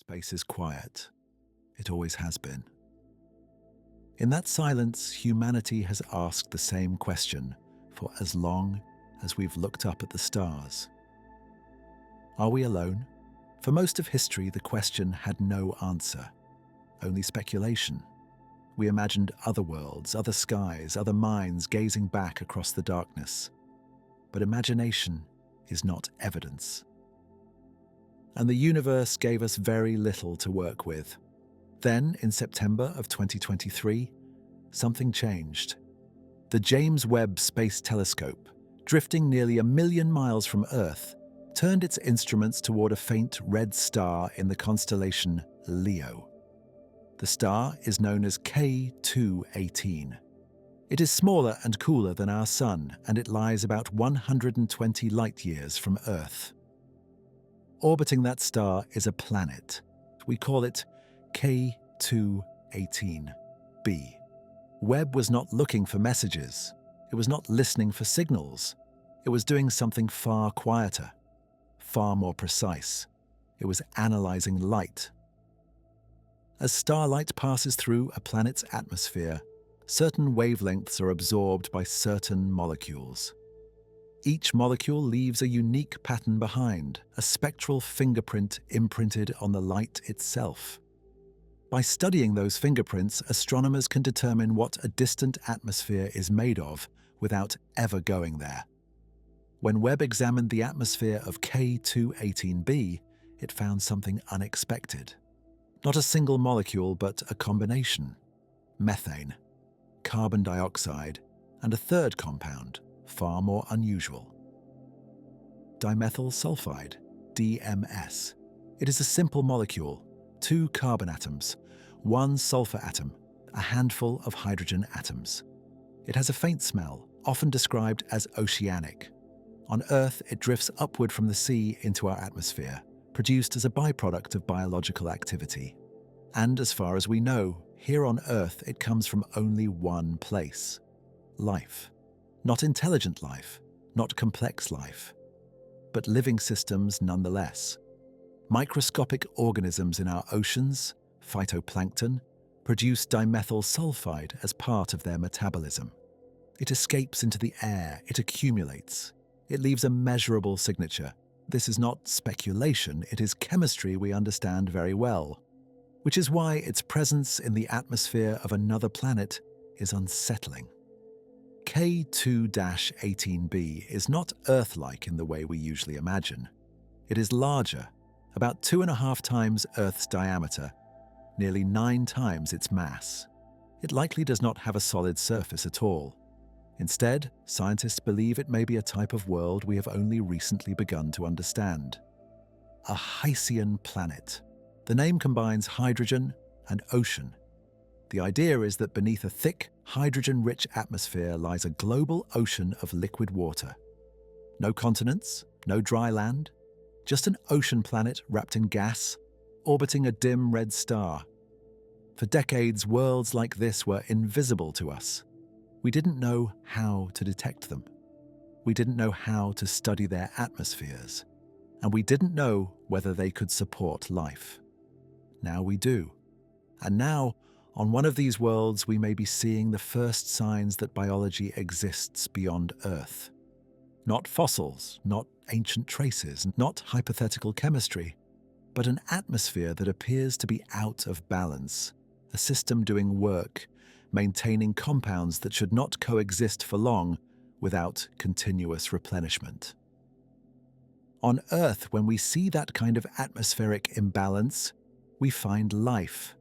Space is quiet. It always has been. In that silence, humanity has asked the same question for as long as we've looked up at the stars. Are we alone? For most of history, the question had no answer, only speculation. We imagined other worlds, other skies, other minds gazing back across the darkness. But imagination is not evidence. And the universe gave us very little to work with. Then, in September of 2023, something changed. The James Webb Space Telescope, drifting nearly 1 million miles from Earth, turned its instruments toward a faint red star in the constellation Leo. The star is known as K2-18. It is smaller and cooler than our Sun, and it lies about 120 light-years from Earth. Orbiting that star is a planet. We call it K2-18b. Webb was not looking for messages. It was not listening for signals. It was doing something far quieter, far more precise. It was analyzing light. As starlight passes through a planet's atmosphere, certain wavelengths are absorbed by certain molecules. Each molecule leaves a unique pattern behind, a spectral fingerprint imprinted on the light itself. By studying those fingerprints, astronomers can determine what a distant atmosphere is made of without ever going there. When Webb examined the atmosphere of K2-18b, it found something unexpected. Not a single molecule, but a combination: methane, carbon dioxide, and a third compound, far more unusual: dimethyl sulfide, DMS. It is a simple molecule: 2 carbon atoms, 1 sulfur atom, a handful of hydrogen atoms. It has a faint smell, often described as oceanic. On Earth, it drifts upward from the sea into our atmosphere, produced as a byproduct of biological activity. And as far as we know, here on Earth it comes from only one place: life. Not intelligent life, not complex life, but living systems nonetheless. Microscopic organisms in our oceans, phytoplankton, produce dimethyl sulfide as part of their metabolism. It escapes into the air, it accumulates. It leaves a measurable signature. This is not speculation, it is chemistry we understand very well, which is why its presence in the atmosphere of another planet is unsettling. K2-18b is not Earth-like in the way we usually imagine. It is larger, about 2.5 times Earth's diameter, nearly 9 times its mass. It likely does not have a solid surface at all. Instead, scientists believe it may be a type of world we have only recently begun to understand. A Hycean planet. The name combines hydrogen and ocean. The idea is that beneath a thick, hydrogen-rich atmosphere lies a global ocean of liquid water. No continents, no dry land, just an ocean planet wrapped in gas, orbiting a dim red star. For decades, worlds like this were invisible to us. We didn't know how to detect them. We didn't know how to study their atmospheres. And we didn't know whether they could support life. Now we do. And now, on one of these worlds, we may be seeing the first signs that biology exists beyond Earth. Not fossils, not ancient traces, not hypothetical chemistry, but an atmosphere that appears to be out of balance, a system doing work, maintaining compounds that should not coexist for long without continuous replenishment. On Earth, when we see that kind of atmospheric imbalance, we find life.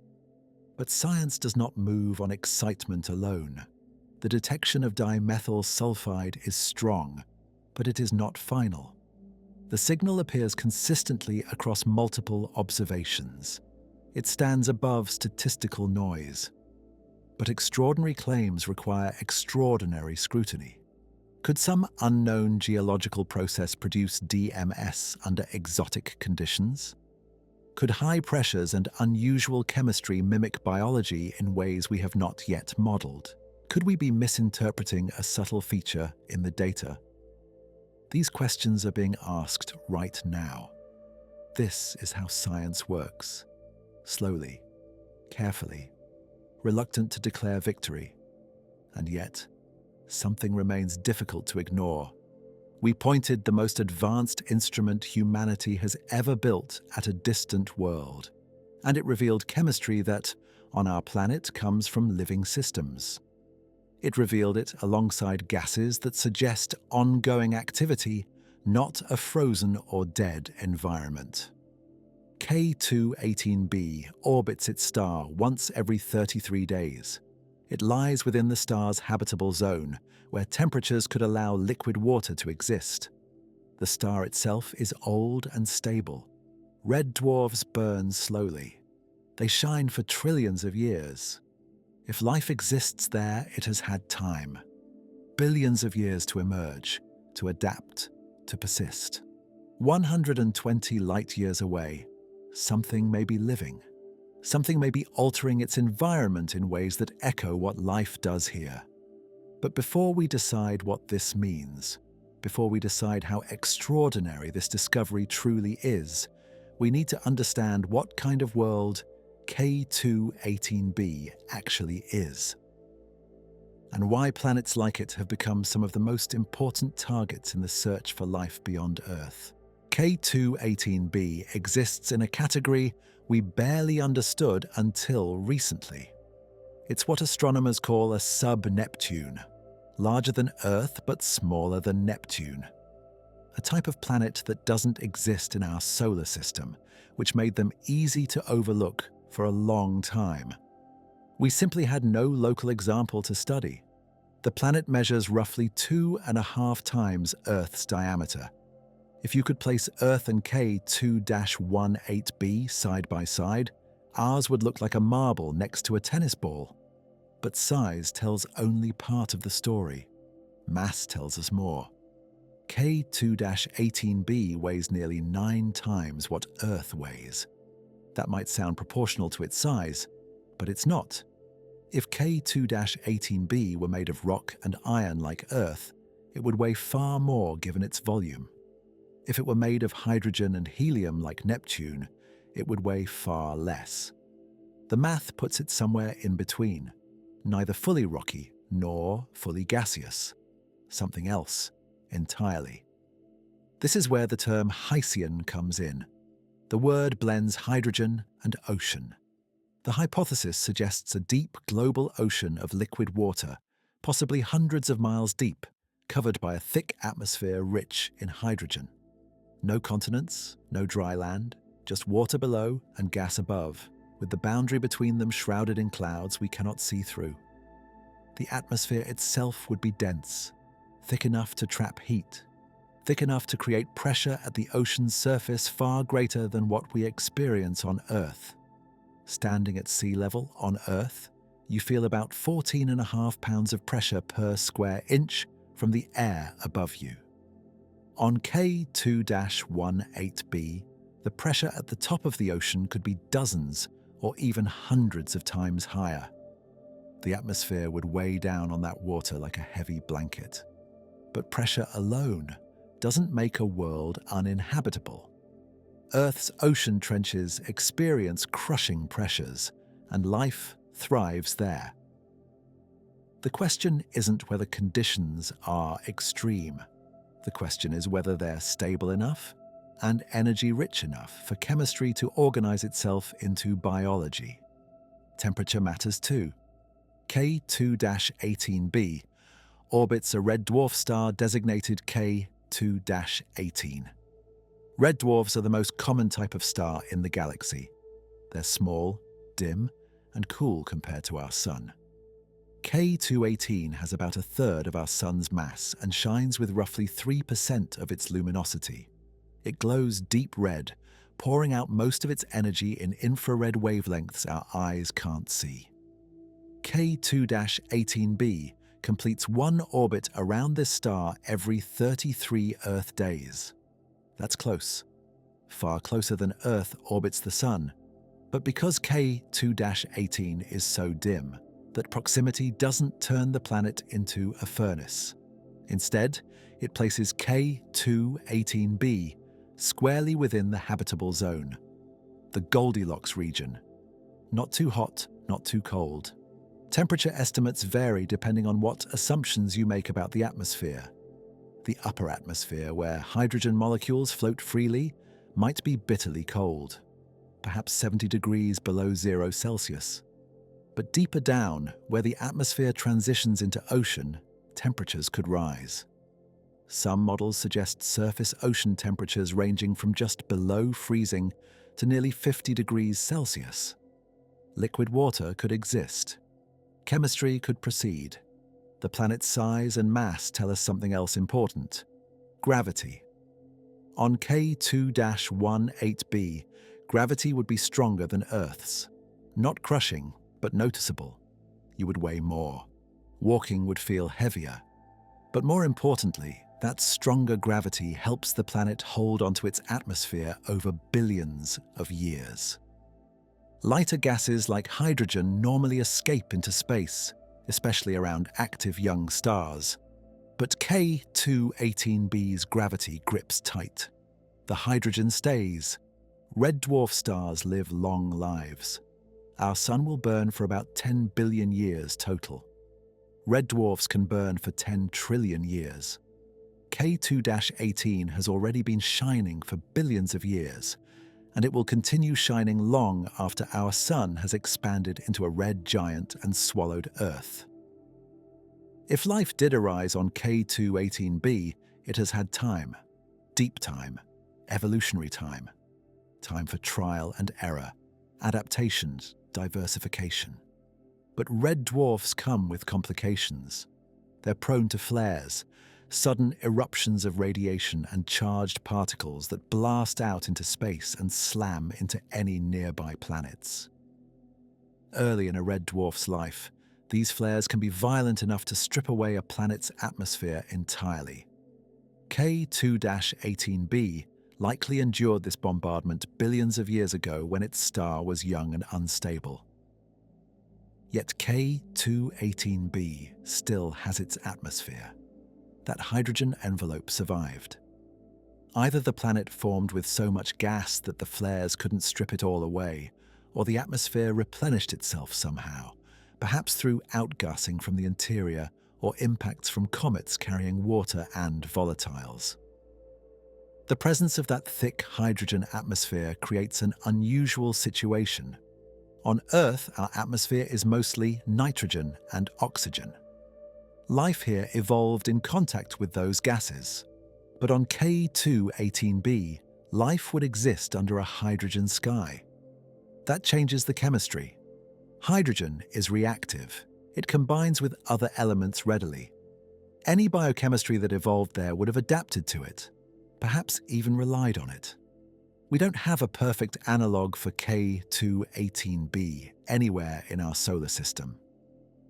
But science does not move on excitement alone. The detection of dimethyl sulfide is strong, but it is not final. The signal appears consistently across multiple observations. It stands above statistical noise. But extraordinary claims require extraordinary scrutiny. Could some unknown geological process produce DMS under exotic conditions? Could high pressures and unusual chemistry mimic biology in ways we have not yet modeled? Could we be misinterpreting a subtle feature in the data? These questions are being asked right now. This is how science works. slowly, carefully, reluctant to declare victory. And yet, something remains difficult to ignore. We pointed the most advanced instrument humanity has ever built at a distant world, and it revealed chemistry that, on our planet, comes from living systems. It revealed it alongside gases that suggest ongoing activity, not a frozen or dead environment. K2-18b orbits its star once every 33 days. It lies within the star's habitable zone, where temperatures could allow liquid water to exist. The star itself is old and stable. Red dwarfs burn slowly. They shine for trillions of years. If life exists there, it has had time. Billions of years to emerge, to adapt, to persist. 120 light-years away, something may be living. Something may be altering its environment in ways that echo what life does here. But before we decide what this means, before we decide how extraordinary this discovery truly is, we need to understand what kind of world K2-18b actually is, and why planets like it have become some of the most important targets in the search for life beyond Earth. K2-18b exists in a category we barely understood until recently. It's what astronomers call a sub-Neptune, larger than Earth but smaller than Neptune. A type of planet that doesn't exist in our solar system, which made them easy to overlook for a long time. We simply had no local example to study. The planet measures roughly 2.5 times Earth's diameter. If you could place Earth and K2-18b side by side, ours would look like a marble next to a tennis ball. But size tells only part of the story. Mass tells us more. K2-18b weighs nearly 9 times what Earth weighs. That might sound proportional to its size, but it's not. If K2-18b were made of rock and iron like Earth, it would weigh far more given its volume. If it were made of hydrogen and helium like Neptune, it would weigh far less. The math puts it somewhere in between, neither fully rocky nor fully gaseous. Something else entirely. This is where the term Hycean comes in. The word blends hydrogen and ocean. The hypothesis suggests a deep global ocean of liquid water, possibly hundreds of miles deep, covered by a thick atmosphere rich in hydrogen. No continents, no dry land, just water below and gas above, with the boundary between them shrouded in clouds we cannot see through. The atmosphere itself would be dense, thick enough to trap heat, thick enough to create pressure at the ocean's surface far greater than what we experience on Earth. Standing at sea level on Earth, you feel about 14.5 pounds of pressure per square inch from the air above you. On K2-18b, the pressure at the top of the ocean could be dozens or even hundreds of times higher. The atmosphere would weigh down on that water like a heavy blanket. But pressure alone doesn't make a world uninhabitable. Earth's ocean trenches experience crushing pressures, and life thrives there. The question isn't whether conditions are extreme. The question is whether they're stable enough and energy-rich enough for chemistry to organize itself into biology. Temperature matters too. K2-18b orbits a red dwarf star designated K2-18. Red dwarfs are the most common type of star in the galaxy. They're small, dim, and cool compared to our Sun. K2-18 has about a third of our Sun's mass and shines with roughly 3% of its luminosity. It glows deep red, pouring out most of its energy in infrared wavelengths our eyes can't see. K2-18b completes one orbit around this star every 33 Earth days. That's close. Far closer than Earth orbits the Sun. But because K2-18 is so dim, that proximity doesn't turn the planet into a furnace. Instead, it places K2-18b squarely within the habitable zone, the Goldilocks region, not too hot, not too cold. Temperature estimates vary depending on what assumptions you make about the atmosphere. The upper atmosphere, where hydrogen molecules float freely, might be bitterly cold, perhaps 70 degrees below 0 Celsius. But deeper down, where the atmosphere transitions into ocean, temperatures could rise. Some models suggest surface ocean temperatures ranging from just below freezing to nearly 50 degrees Celsius. Liquid water could exist. Chemistry could proceed. The planet's size and mass tell us something else important: gravity. On K2-18b, gravity would be stronger than Earth's. Not crushing, but noticeable. You would weigh more. Walking would feel heavier. But more importantly, that stronger gravity helps the planet hold onto its atmosphere over billions of years. Lighter gases like hydrogen normally escape into space, especially around active young stars. But K2-18b's gravity grips tight. The hydrogen stays. Red dwarf stars live long lives. Our sun will burn for about 10 billion years total. Red dwarfs can burn for 10 trillion years. K2-18 has already been shining for billions of years, and it will continue shining long after our sun has expanded into a red giant and swallowed Earth. If life did arise on K2-18b, it has had time. Deep time. Evolutionary time. Time for trial and error. Adaptations. Diversification. But red dwarfs come with complications. They're prone to flares, sudden eruptions of radiation and charged particles that blast out into space and slam into any nearby planets. Early in a red dwarf's life, these flares can be violent enough to strip away a planet's atmosphere entirely. K2-18b likely endured this bombardment billions of years ago when its star was young and unstable. Yet K2-18b still has its atmosphere. That hydrogen envelope survived. Either the planet formed with so much gas that the flares couldn't strip it all away, or the atmosphere replenished itself somehow, perhaps through outgassing from the interior or impacts from comets carrying water and volatiles. The presence of that thick hydrogen atmosphere creates an unusual situation. On Earth, our atmosphere is mostly nitrogen and oxygen. Life here evolved in contact with those gases. But on K2-18b, life would exist under a hydrogen sky. That changes the chemistry. Hydrogen is reactive. It combines with other elements readily. Any biochemistry that evolved there would have adapted to it, perhaps even relied on it. We don't have a perfect analog for K2-18b anywhere in our solar system.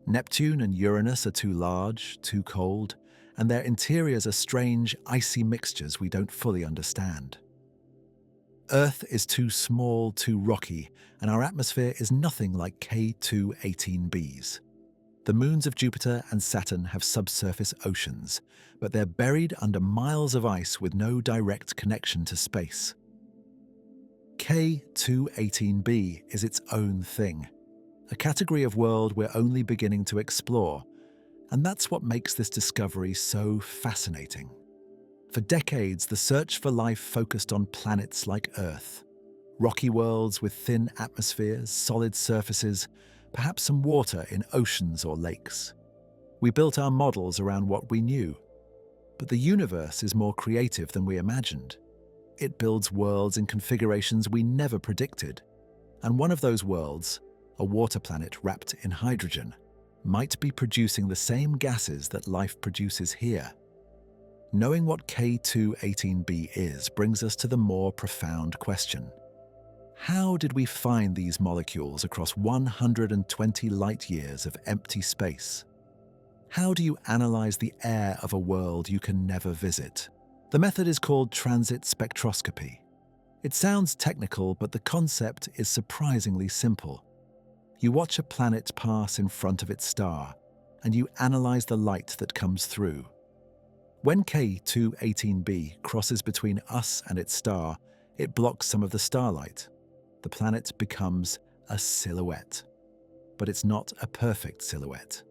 Neptune and Uranus are too large, too cold, and their interiors are strange, icy mixtures we don't fully understand. Earth is too small, too rocky, and our atmosphere is nothing like K2-18b's. The moons of Jupiter and Saturn have subsurface oceans, but they're buried under miles of ice with no direct connection to space. K2-18b is its own thing, a category of world we're only beginning to explore, and that's what makes this discovery so fascinating. For decades, the search for life focused on planets like Earth, rocky worlds with thin atmospheres, solid surfaces, perhaps some water in oceans or lakes. We built our models around what we knew, but the universe is more creative than we imagined. It builds worlds in configurations we never predicted, and one of those worlds, a water planet wrapped in hydrogen, might be producing the same gases that life produces here. Knowing what K2-18b is brings us to the more profound question. How did we find these molecules across 120 light-years of empty space? How do you analyze the air of a world you can never visit? The method is called transit spectroscopy. It sounds technical, but the concept is surprisingly simple. You watch a planet pass in front of its star, and you analyze the light that comes through. When K2-18b crosses between us and its star, it blocks some of the starlight. The planet becomes a silhouette. But it's not a perfect silhouette.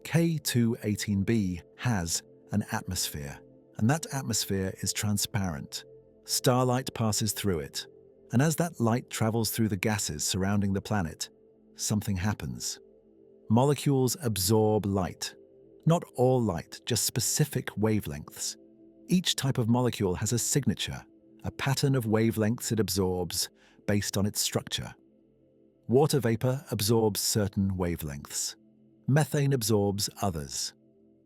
K2-18b has an atmosphere, and that atmosphere is transparent. Starlight passes through it, and as that light travels through the gases surrounding the planet, something happens. Molecules absorb light. Not all light, just specific wavelengths. Each type of molecule has a signature, a pattern of wavelengths it absorbs based on its structure. Water vapor absorbs certain wavelengths. Methane absorbs others.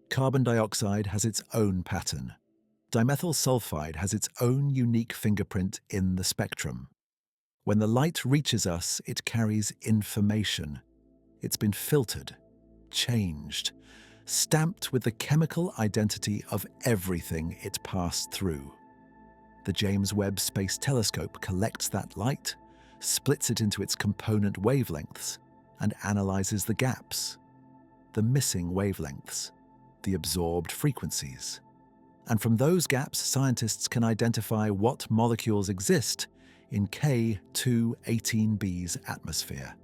Carbon dioxide has its own pattern. Dimethyl sulfide has its own unique fingerprint in the spectrum. When the light reaches us, it carries information. It's been filtered, changed, stamped with the chemical identity of everything it passed through. The James Webb Space Telescope collects that light, splits it into its component wavelengths, and analyzes the gaps, the missing wavelengths, the absorbed frequencies. And from those gaps, scientists can identify what molecules exist in K2-18b's atmosphere.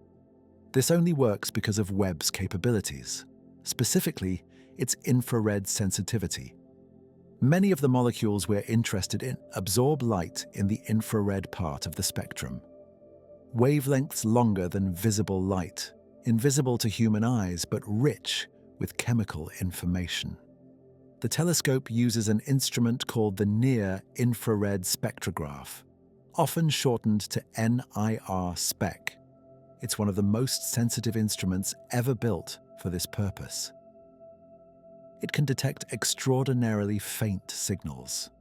This only works because of Webb's capabilities, specifically its infrared sensitivity. Many of the molecules we're interested in absorb light in the infrared part of the spectrum. Wavelengths longer than visible light, invisible to human eyes but rich with chemical information. The telescope uses an instrument called the near-infrared spectrograph, often shortened to NIR spec. It's one of the most sensitive instruments ever built for this purpose. It can detect extraordinarily faint signals.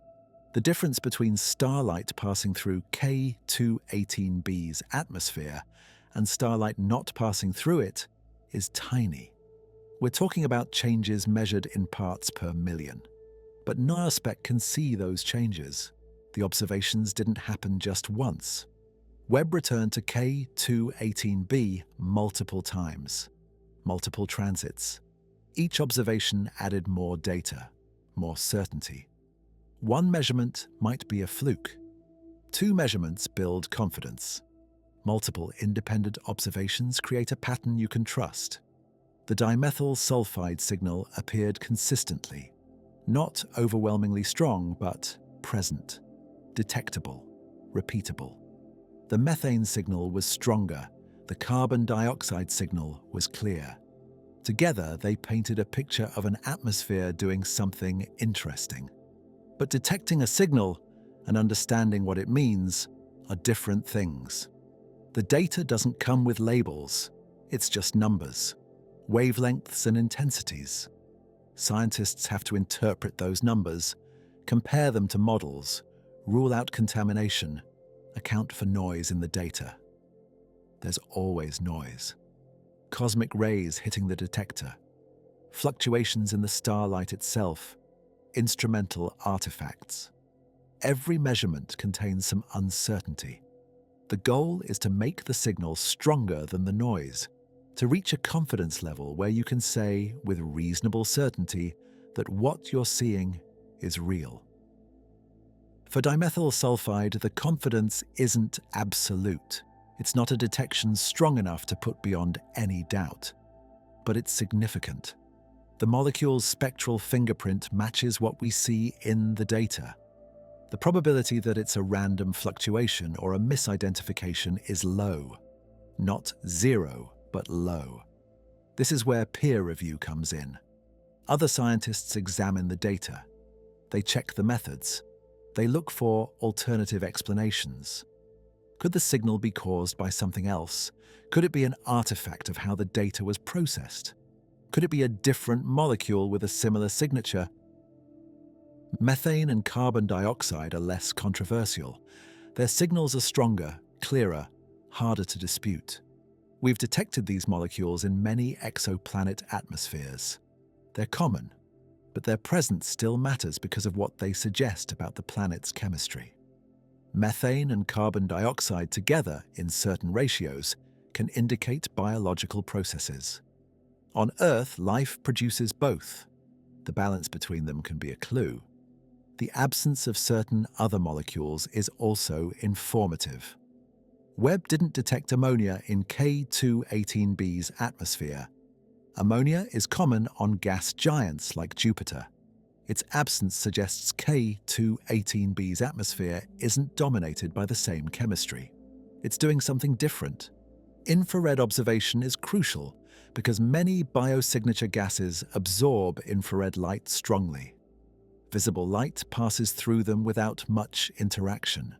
The difference between starlight passing through K2-18b's atmosphere and starlight not passing through it is tiny. We're talking about changes measured in parts per million. But NIRSpec can see those changes. The observations didn't happen just once. Webb returned to K2-18b multiple times, multiple transits. Each observation added more data, more certainty. One measurement might be a fluke. 2 measurements build confidence. Multiple independent observations create a pattern you can trust. The dimethyl sulfide signal appeared consistently, not overwhelmingly strong, but present, detectable, repeatable. The methane signal was stronger, the carbon dioxide signal was clear. Together, they painted a picture of an atmosphere doing something interesting. But detecting a signal and understanding what it means are different things. The data doesn't come with labels, it's just numbers, wavelengths and intensities. Scientists have to interpret those numbers, compare them to models, rule out contamination, account for noise in the data. There's always noise. Cosmic rays hitting the detector, fluctuations in the starlight itself, instrumental artifacts. Every measurement contains some uncertainty. The goal is to make the signal stronger than the noise, to reach a confidence level where you can say with reasonable certainty that what you're seeing is real. For dimethyl sulfide, the confidence isn't absolute. It's not a detection strong enough to put beyond any doubt. But it's significant. The molecule's spectral fingerprint matches what we see in the data. The probability that it's a random fluctuation or a misidentification is low. Not zero, but low. This is where peer review comes in. Other scientists examine the data. They check the methods. They look for alternative explanations. Could the signal be caused by something else? Could it be an artifact of how the data was processed? Could it be a different molecule with a similar signature? Methane and carbon dioxide are less controversial. Their signals are stronger, clearer, harder to dispute. We've detected these molecules in many exoplanet atmospheres. They're common, but their presence still matters because of what they suggest about the planet's chemistry. Methane and carbon dioxide together in certain ratios can indicate biological processes. On Earth, life produces both. The balance between them can be a clue. The absence of certain other molecules is also informative. Webb didn't detect ammonia in K2-18b's atmosphere. Ammonia is common on gas giants like Jupiter. Its absence suggests K2-18b's atmosphere isn't dominated by the same chemistry. It's doing something different. Infrared observation is crucial because many biosignature gases absorb infrared light strongly. Visible light passes through them without much interaction.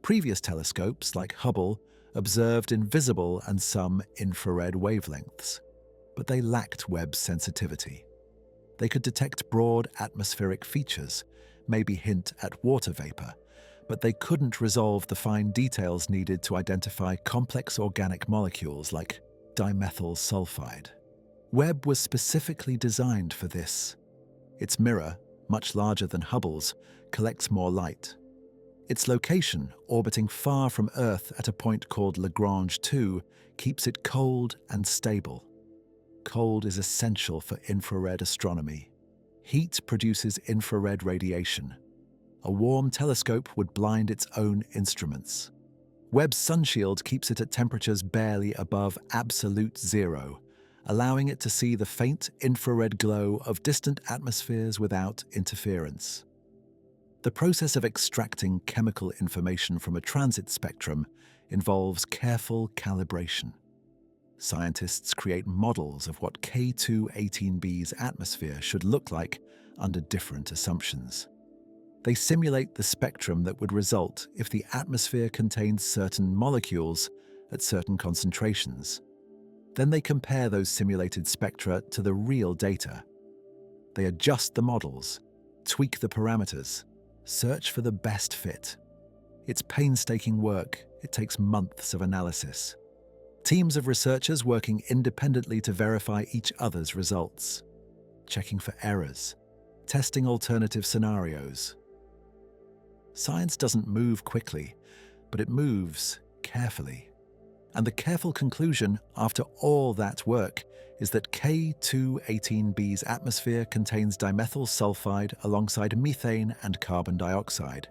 Previous telescopes, like Hubble, observed invisible and some infrared wavelengths, but they lacked Webb's sensitivity. They could detect broad atmospheric features, maybe hint at water vapor, but they couldn't resolve the fine details needed to identify complex organic molecules like dimethyl sulfide. Webb was specifically designed for this. Its mirror, much larger than Hubble's, collects more light. Its location, orbiting far from Earth at a point called Lagrange 2, keeps it cold and stable. Cold is essential for infrared astronomy. Heat produces infrared radiation. A warm telescope would blind its own instruments. Webb's sunshield keeps it at temperatures barely above absolute zero, allowing it to see the faint infrared glow of distant atmospheres without interference. The process of extracting chemical information from a transit spectrum involves careful calibration. Scientists create models of what K2-18b's atmosphere should look like under different assumptions. They simulate the spectrum that would result if the atmosphere contained certain molecules at certain concentrations. Then they compare those simulated spectra to the real data. They adjust the models, tweak the parameters, search for the best fit. It's painstaking work. It takes months of analysis. Teams of researchers working independently to verify each other's results, checking for errors, testing alternative scenarios. Science doesn't move quickly, but it moves carefully. And the careful conclusion, after all that work, is that K2-18b's atmosphere contains dimethyl sulfide alongside methane and carbon dioxide.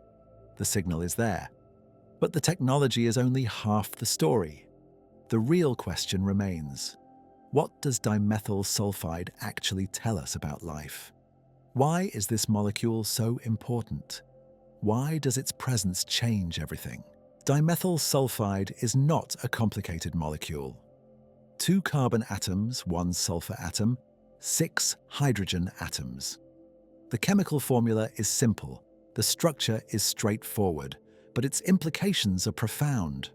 The signal is there. But the technology is only half the story. The real question remains: what does dimethyl sulfide actually tell us about life? Why is this molecule so important? Why does its presence change everything? Dimethyl sulfide is not a complicated molecule. 2 carbon atoms, 1 sulfur atom, 6 hydrogen atoms. The chemical formula is simple, the structure is straightforward, but its implications are profound.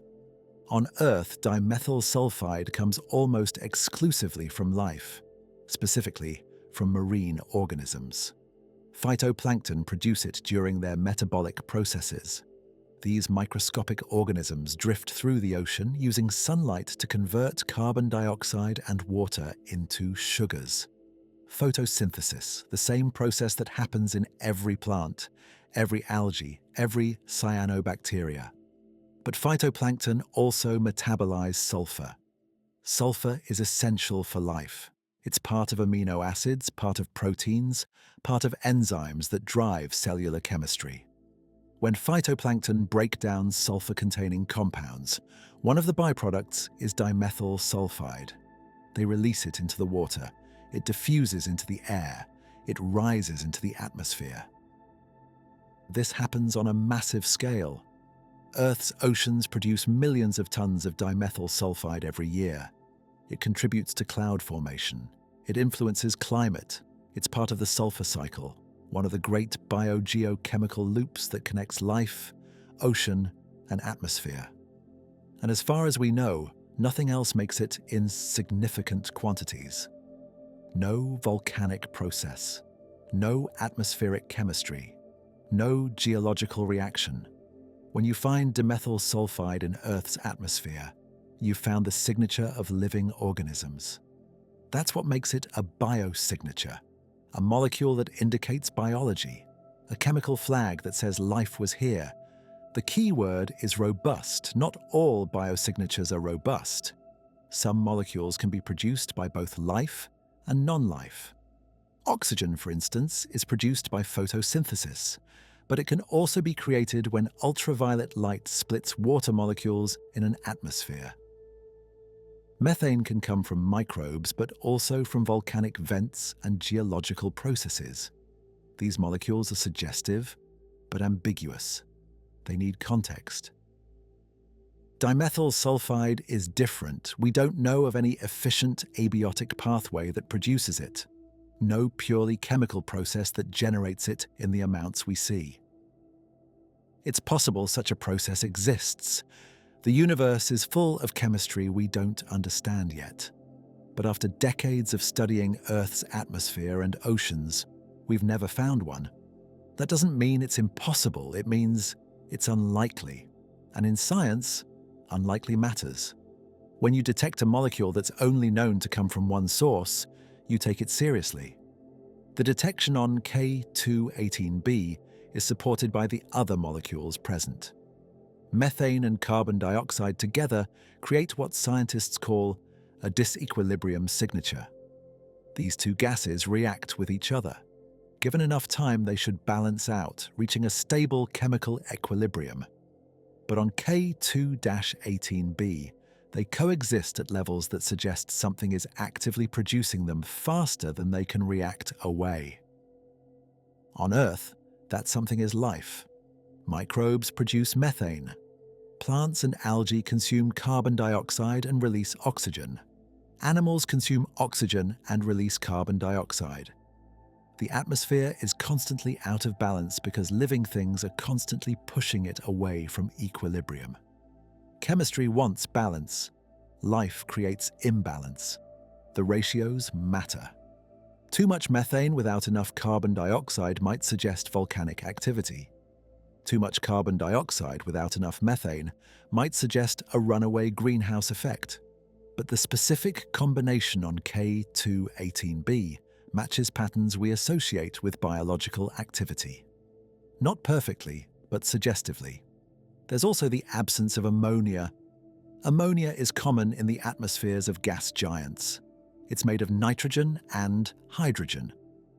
On Earth, dimethyl sulfide comes almost exclusively from life, specifically from marine organisms. Phytoplankton produce it during their metabolic processes. These microscopic organisms drift through the ocean using sunlight to convert carbon dioxide and water into sugars. Photosynthesis, the same process that happens in every plant, every algae, every cyanobacteria. But phytoplankton also metabolize sulfur. Sulfur is essential for life. It's part of amino acids, part of proteins, part of enzymes that drive cellular chemistry. When phytoplankton break down sulfur-containing compounds, one of the byproducts is dimethyl sulfide. They release it into the water. It diffuses into the air. It rises into the atmosphere. This happens on a massive scale. Earth's oceans produce millions of tons of dimethyl sulfide every year. It contributes to cloud formation. It influences climate. It's part of the sulfur cycle, one of the great biogeochemical loops that connects life, ocean, and atmosphere. And as far as we know, nothing else makes it in significant quantities. No volcanic process, no atmospheric chemistry, no geological reaction. When you find dimethyl sulfide in Earth's atmosphere, you've found the signature of living organisms. That's what makes it a biosignature, a molecule that indicates biology, a chemical flag that says life was here. The key word is robust. Not all biosignatures are robust. Some molecules can be produced by both life and non-life. Oxygen, for instance, is produced by photosynthesis, but it can also be created when ultraviolet light splits water molecules in an atmosphere. Methane can come from microbes, but also from volcanic vents and geological processes. These molecules are suggestive, but ambiguous. They need context. Dimethyl sulfide is different. We don't know of any efficient abiotic pathway that produces it. No purely chemical process that generates it in the amounts we see. It's possible such a process exists. The universe is full of chemistry we don't understand yet. But after decades of studying Earth's atmosphere and oceans, we've never found one. That doesn't mean it's impossible, it means it's unlikely. And in science, unlikely matters. When you detect a molecule that's only known to come from one source, you take it seriously. The detection on K2-18b is supported by the other molecules present. Methane and carbon dioxide together create what scientists call a disequilibrium signature. These two gases react with each other. Given enough time, they should balance out, reaching a stable chemical equilibrium. But on K2-18b, they coexist at levels that suggest something is actively producing them faster than they can react away. On Earth, that something is life. Microbes produce methane. Plants and algae consume carbon dioxide and release oxygen. Animals consume oxygen and release carbon dioxide. The atmosphere is constantly out of balance because living things are constantly pushing it away from equilibrium. Chemistry wants balance. Life creates imbalance. The ratios matter. Too much methane without enough carbon dioxide might suggest volcanic activity. Too much carbon dioxide without enough methane might suggest a runaway greenhouse effect. But the specific combination on K2-18b matches patterns we associate with biological activity. Not perfectly, but suggestively. There's also the absence of ammonia. Ammonia is common in the atmospheres of gas giants. It's made of nitrogen and hydrogen,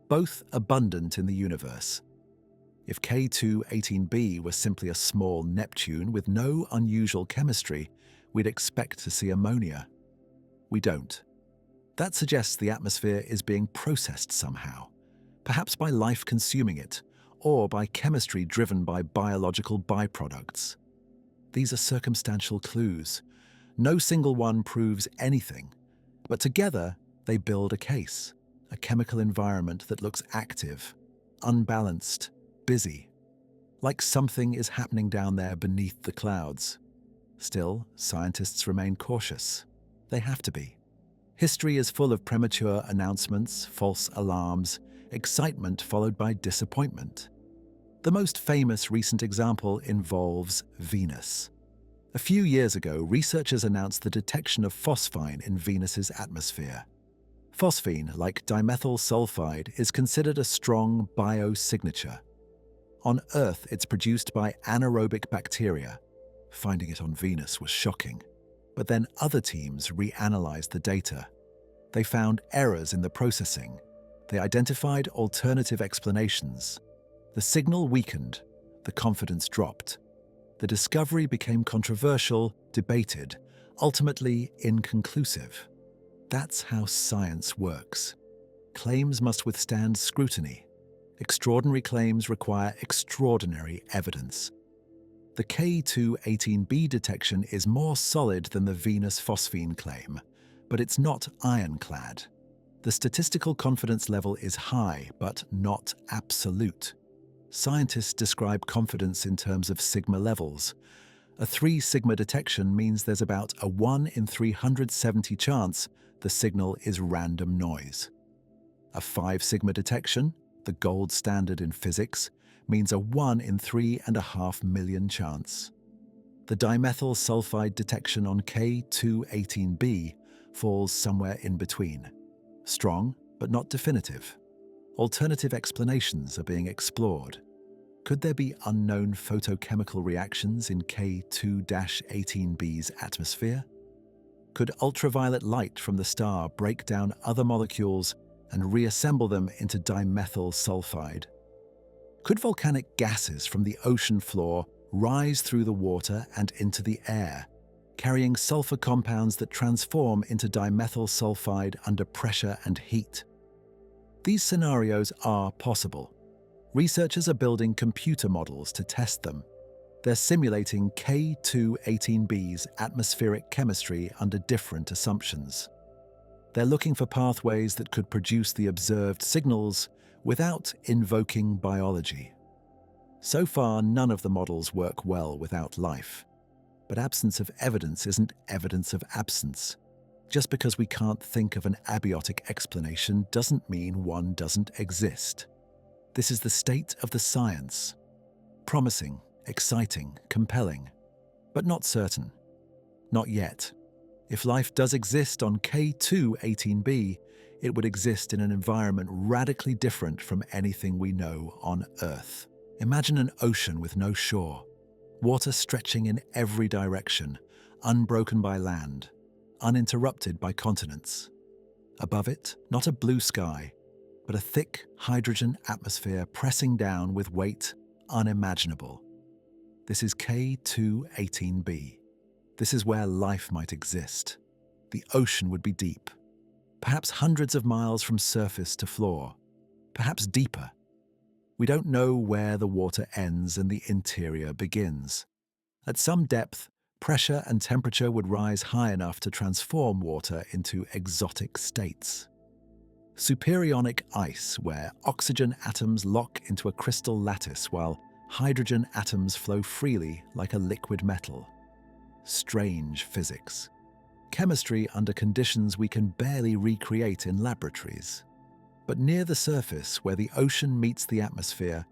both abundant in the universe. If K2-18b was simply a small Neptune with no unusual chemistry, we'd expect to see ammonia. We don't. That suggests the atmosphere is being processed somehow, perhaps by life consuming it, or by chemistry driven by biological byproducts. These are circumstantial clues. No single one proves anything, but together they build a case, a chemical environment that looks active, unbalanced, busy, like something is happening down there beneath the clouds. Still, scientists remain cautious. They have to be. History is full of premature announcements, false alarms, excitement followed by disappointment. The most famous recent example involves Venus. A few years ago, researchers announced the detection of phosphine in Venus's atmosphere. Phosphine, like dimethyl sulfide, is considered a strong biosignature. On Earth, it's produced by anaerobic bacteria. Finding it on Venus was shocking. But then other teams reanalyzed the data. They found errors in the processing. They identified alternative explanations. The signal weakened. The confidence dropped. The discovery became controversial, debated, ultimately inconclusive. That's how science works. Claims must withstand scrutiny. Extraordinary claims require extraordinary evidence. The K2-18b detection is more solid than the Venus phosphine claim, but it's not ironclad. The statistical confidence level is high, but not absolute. Scientists describe confidence in terms of sigma levels. A 3 sigma detection means there's about a 1 in 370 chance the signal is random noise. A 5 sigma detection, the gold standard in physics, means a 1 in 3.5 million chance. The dimethyl sulfide detection on K2-18b falls somewhere in between. Strong, but not definitive. Alternative explanations are being explored. Could there be unknown photochemical reactions in K2-18b's atmosphere? Could ultraviolet light from the star break down other molecules and reassemble them into dimethyl sulfide? Could volcanic gases from the ocean floor rise through the water and into the air, carrying sulfur compounds that transform into dimethyl sulfide under pressure and heat? These scenarios are possible. Researchers are building computer models to test them. They're simulating K2-18b's atmospheric chemistry under different assumptions. They're looking for pathways that could produce the observed signals without invoking biology. So far, none of the models work well without life. But absence of evidence isn't evidence of absence. Just because we can't think of an abiotic explanation doesn't mean one doesn't exist. This is the state of the science. Promising, exciting, compelling, but not certain. Not yet. If life does exist on K2-18b, it would exist in an environment radically different from anything we know on Earth. Imagine an ocean with no shore, water stretching in every direction, unbroken by land, uninterrupted by continents. Above it, not a blue sky, but a thick hydrogen atmosphere pressing down with weight unimaginable. This is K2-18b. This is where life might exist. The ocean would be deep, perhaps hundreds of miles from surface to floor, perhaps deeper. We don't know where the water ends and the interior begins. At some depth, pressure and temperature would rise high enough to transform water into exotic states. Supersonic ice, where oxygen atoms lock into a crystal lattice while hydrogen atoms flow freely like a liquid metal. Strange physics. Chemistry under conditions we can barely recreate in laboratories. But near the surface, where the ocean meets the atmosphere,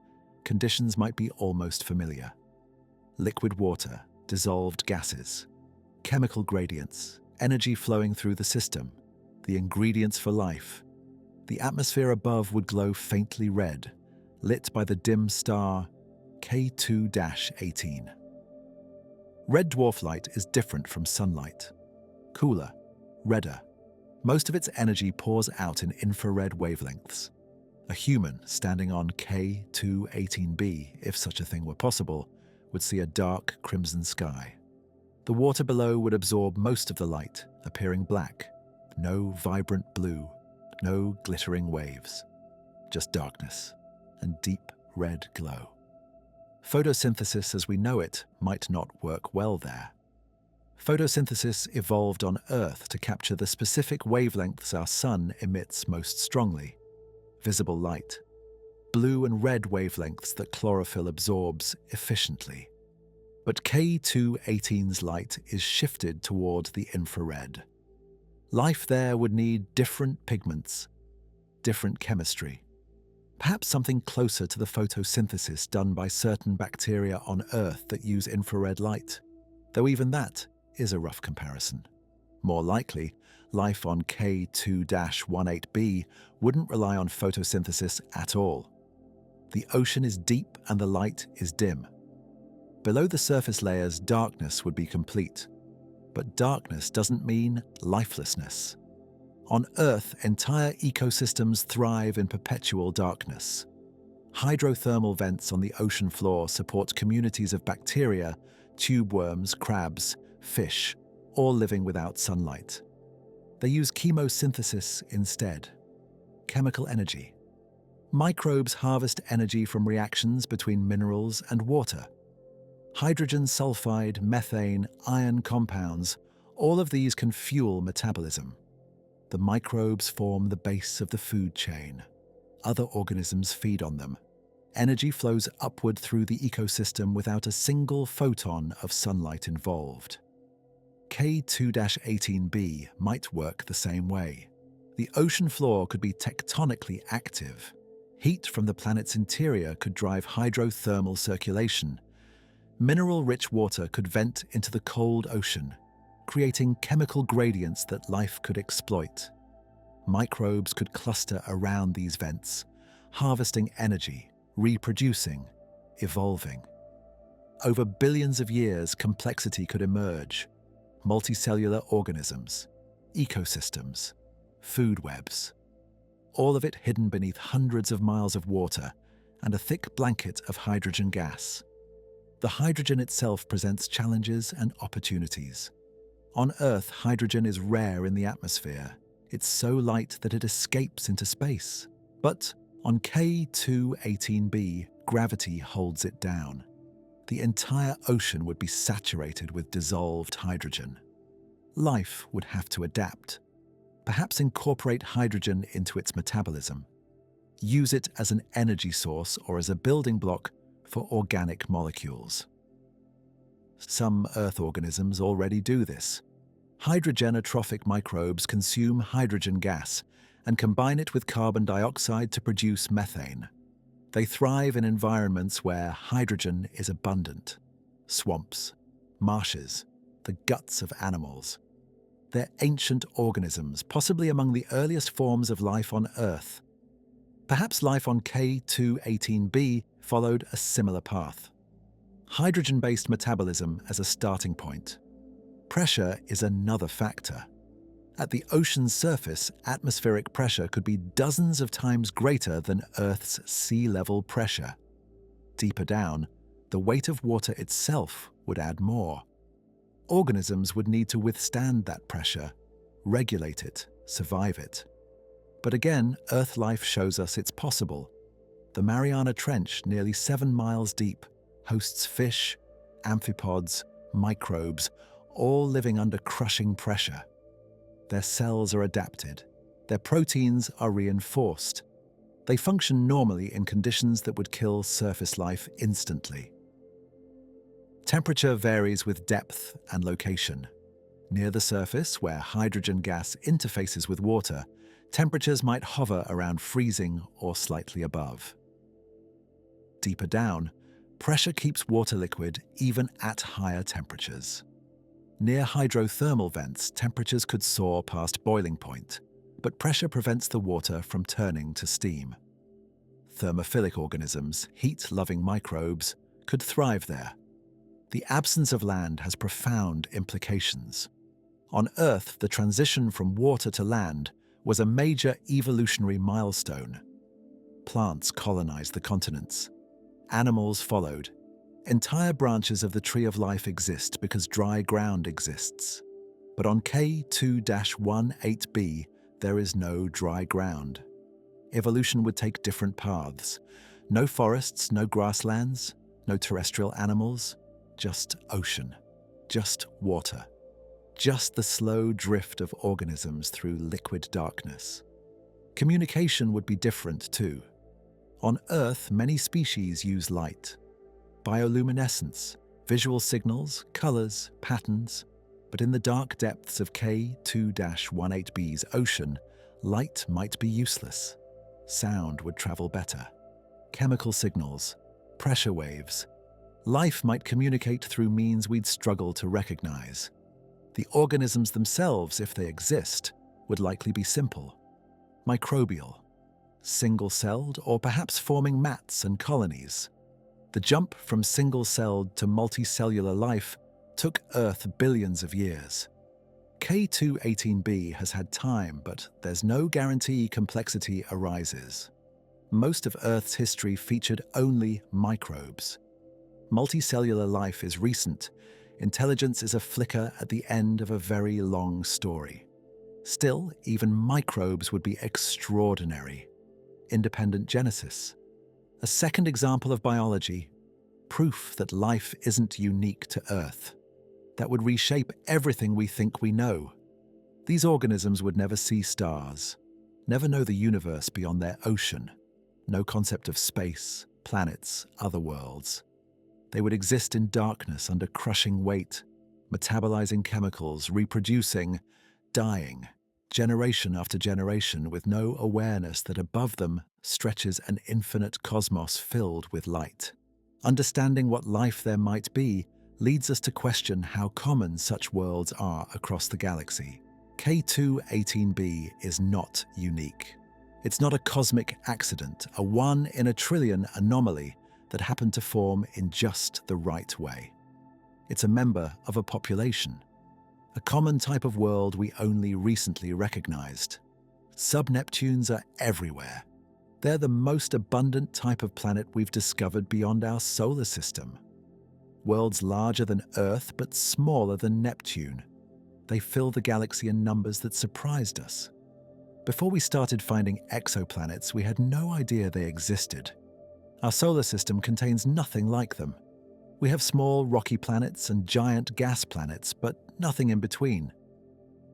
conditions might be almost familiar. Liquid water, dissolved gases, chemical gradients, energy flowing through the system, the ingredients for life. The atmosphere above would glow faintly red, lit by the dim star K2-18. Red dwarf light is different from sunlight. Cooler, redder. Most of its energy pours out in infrared wavelengths. A human standing on K2-18b, if such a thing were possible, would see a dark crimson sky. The water below would absorb most of the light, appearing black. No vibrant blue, no glittering waves. Just darkness and deep red glow. Photosynthesis as we know it might not work well there. Photosynthesis evolved on Earth to capture the specific wavelengths our sun emits most strongly. Visible light. Blue and red wavelengths that chlorophyll absorbs efficiently. But K2-18's light is shifted toward the infrared. Life there would need different pigments, different chemistry. Perhaps something closer to the photosynthesis done by certain bacteria on Earth that use infrared light, though even that is a rough comparison. More likely, life on K2-18b wouldn't rely on photosynthesis at all. The ocean is deep and the light is dim. Below the surface layers, darkness would be complete. But darkness doesn't mean lifelessness. On Earth, entire ecosystems thrive in perpetual darkness. Hydrothermal vents on the ocean floor support communities of bacteria, tube worms, crabs, fish, all living without sunlight. They use chemosynthesis instead. Chemical energy. Microbes harvest energy from reactions between minerals and water. Hydrogen sulfide, methane, iron compounds, all of these can fuel metabolism. The microbes form the base of the food chain. Other organisms feed on them. Energy flows upward through the ecosystem without a single photon of sunlight involved. K2-18b might work the same way. The ocean floor could be tectonically active. Heat from the planet's interior could drive hydrothermal circulation. Mineral-rich water could vent into the cold ocean, creating chemical gradients that life could exploit. Microbes could cluster around these vents, harvesting energy, reproducing, evolving. Over billions of years, complexity could emerge. Multicellular organisms, ecosystems, food webs. All of it hidden beneath hundreds of miles of water and a thick blanket of hydrogen gas. The hydrogen itself presents challenges and opportunities. On Earth, hydrogen is rare in the atmosphere. It's so light that it escapes into space. But on K2-18b, gravity holds it down. The entire ocean would be saturated with dissolved hydrogen. Life would have to adapt. Perhaps incorporate hydrogen into its metabolism. Use it as an energy source or as a building block for organic molecules. Some Earth organisms already do this. Hydrogenotrophic microbes consume hydrogen gas and combine it with carbon dioxide to produce methane. They thrive in environments where hydrogen is abundant. Swamps, marshes, the guts of animals. They're ancient organisms, possibly among the earliest forms of life on Earth. Perhaps life on K2-18b followed a similar path. Hydrogen-based metabolism as a starting point. Pressure is another factor. At the ocean's surface, atmospheric pressure could be dozens of times greater than Earth's sea level pressure. Deeper down, the weight of water itself would add more. Organisms would need to withstand that pressure, regulate it, survive it. But again, Earth life shows us it's possible. The Mariana Trench, nearly 7 miles deep, hosts fish, amphipods, microbes, all living under crushing pressure. Their cells are adapted. Their proteins are reinforced. They function normally in conditions that would kill surface life instantly. Temperature varies with depth and location. Near the surface, where hydrogen gas interfaces with water, temperatures might hover around freezing or slightly above. Deeper down, pressure keeps water liquid even at higher temperatures. Near hydrothermal vents, temperatures could soar past boiling point, but pressure prevents the water from turning to steam. Thermophilic organisms, heat-loving microbes, could thrive there. The absence of land has profound implications. On Earth, the transition from water to land was a major evolutionary milestone. Plants colonized the continents. Animals followed. Entire branches of the tree of life exist because dry ground exists. But on K2-18b, there is no dry ground. Evolution would take different paths. No forests, no grasslands, no terrestrial animals, just ocean, just water, just the slow drift of organisms through liquid darkness. Communication would be different too. On Earth, many species use light. Bioluminescence, visual signals, colors, patterns. But in the dark depths of K2-18b's ocean, light might be useless. Sound would travel better. Chemical signals, pressure waves. Life might communicate through means we'd struggle to recognize. The organisms themselves, if they exist, would likely be simple. Microbial, single-celled, or perhaps forming mats and colonies. The jump from single-celled to multicellular life took Earth billions of years. K2-18b has had time, but there's no guarantee complexity arises. Most of Earth's history featured only microbes. Multicellular life is recent. Intelligence is a flicker at the end of a very long story. Still, even microbes would be extraordinary. Independent genesis. A second example of biology, proof that life isn't unique to Earth. That would reshape everything we think we know. These organisms would never see stars, never know the universe beyond their ocean, no concept of space, planets, other worlds. They would exist in darkness under crushing weight, metabolizing chemicals, reproducing, dying, generation after generation with no awareness that above them stretches an infinite cosmos filled with light. Understanding what life there might be leads us to question how common such worlds are across the galaxy. K2-18b is not unique. It's not a cosmic accident, a 1 in a trillion anomaly that happened to form in just the right way. It's a member of a population, a common type of world we only recently recognized. Sub-Neptunes are everywhere. They're the most abundant type of planet we've discovered beyond our solar system. Worlds larger than Earth but smaller than Neptune. They fill the galaxy in numbers that surprised us. Before we started finding exoplanets, we had no idea they existed. Our solar system contains nothing like them. We have small rocky planets and giant gas planets, but nothing in between.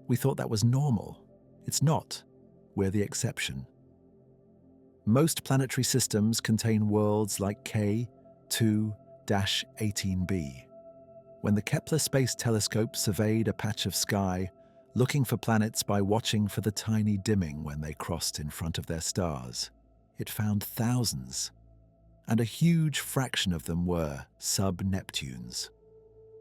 We thought that was normal. It's not. We're the exception. Most planetary systems contain worlds like K2-18b. When the Kepler Space Telescope surveyed a patch of sky, looking for planets by watching for the tiny dimming when they crossed in front of their stars, it found thousands. And a huge fraction of them were sub-Neptunes.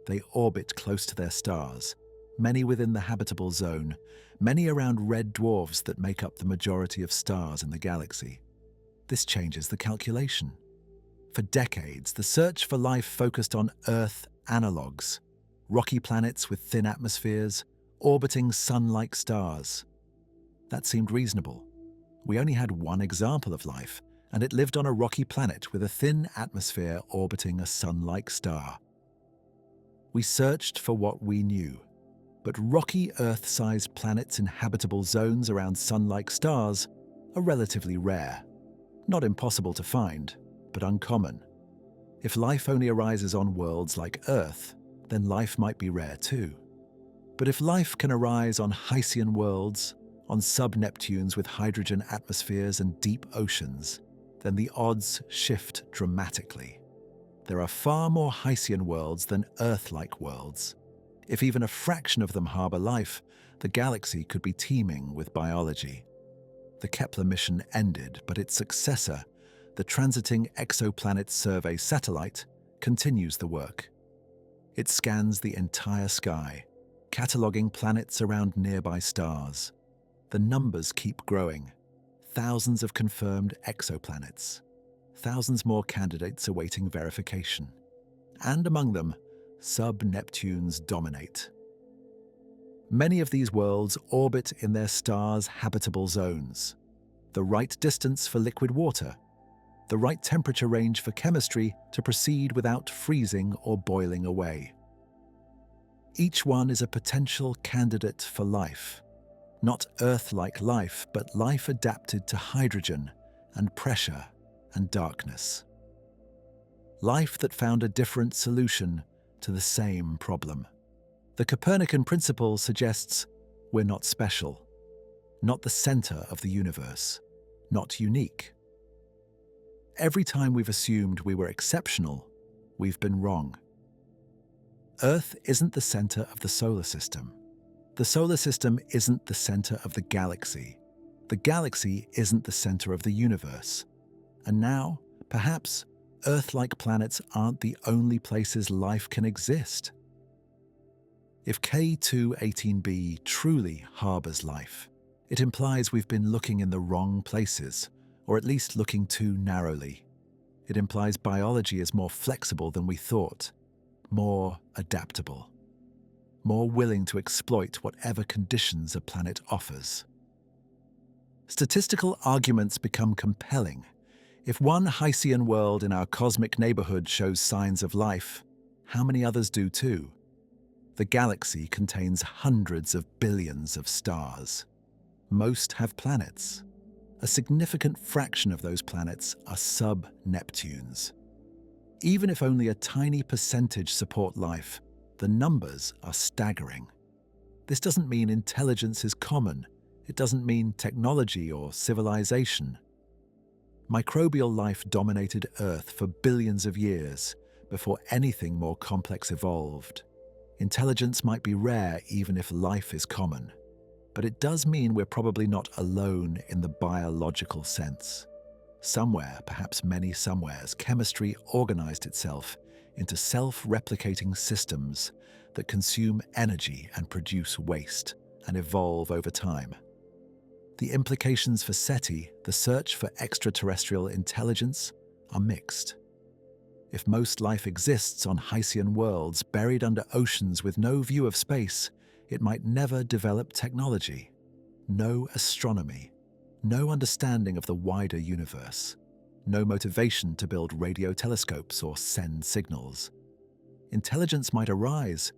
They orbit close to their stars, many within the habitable zone, many around red dwarfs that make up the majority of stars in the galaxy. This changes the calculation. For decades, the search for life focused on Earth analogues, rocky planets with thin atmospheres, orbiting sun-like stars. That seemed reasonable. We only had one example of life, and it lived on a rocky planet with a thin atmosphere orbiting a sun-like star. We searched for what we knew, but rocky Earth-sized planets in habitable zones around sun-like stars are relatively rare. Not impossible to find, but uncommon. If life only arises on worlds like Earth, then life might be rare too. But if life can arise on Hycean worlds, on sub-Neptunes with hydrogen atmospheres and deep oceans, then the odds shift dramatically. There are far more Hycean worlds than Earth-like worlds. If even a fraction of them harbor life, the galaxy could be teeming with biology. The Kepler mission ended, but its successor, the Transiting Exoplanet Survey satellite, continues the work. It scans the entire sky, cataloging planets around nearby stars. The numbers keep growing. Thousands of confirmed exoplanets. Thousands more candidates awaiting verification. And among them, sub-Neptunes dominate. Many of these worlds orbit in their stars' habitable zones. The right distance for liquid water, the right temperature range for chemistry to proceed without freezing or boiling away. Each one is a potential candidate for life. Not Earth-like life, but life adapted to hydrogen and pressure and darkness. Life that found a different solution to the same problem. The Copernican principle suggests we're not special, not the center of the universe, not unique. Every time we've assumed we were exceptional, we've been wrong. Earth isn't the center of the solar system. The solar system isn't the center of the galaxy. The galaxy isn't the center of the universe. And now, perhaps, Earth-like planets aren't the only places life can exist. If K2-18b truly harbors life, it implies we've been looking in the wrong places, or at least looking too narrowly. It implies biology is more flexible than we thought, more adaptable, more willing to exploit whatever conditions a planet offers. Statistical arguments become compelling. If one Hycean world in our cosmic neighborhood shows signs of life, how many others do too? The galaxy contains hundreds of billions of stars. Most have planets. A significant fraction of those planets are sub-Neptunes. Even if only a tiny percentage support life, the numbers are staggering. This doesn't mean intelligence is common. It doesn't mean technology or civilization. Microbial life dominated Earth for billions of years before anything more complex evolved. Intelligence might be rare even if life is common, but it does mean we're probably not alone in the biological sense. Somewhere, perhaps many somewheres, chemistry organized itself into self-replicating systems that consume energy and produce waste and evolve over time. The implications for SETI, the search for extraterrestrial intelligence, are mixed. If most life exists on Hycean worlds buried under oceans with no view of space, it might never develop technology, no astronomy, no understanding of the wider universe, no motivation to build radio telescopes or send signals. Intelligence might arise,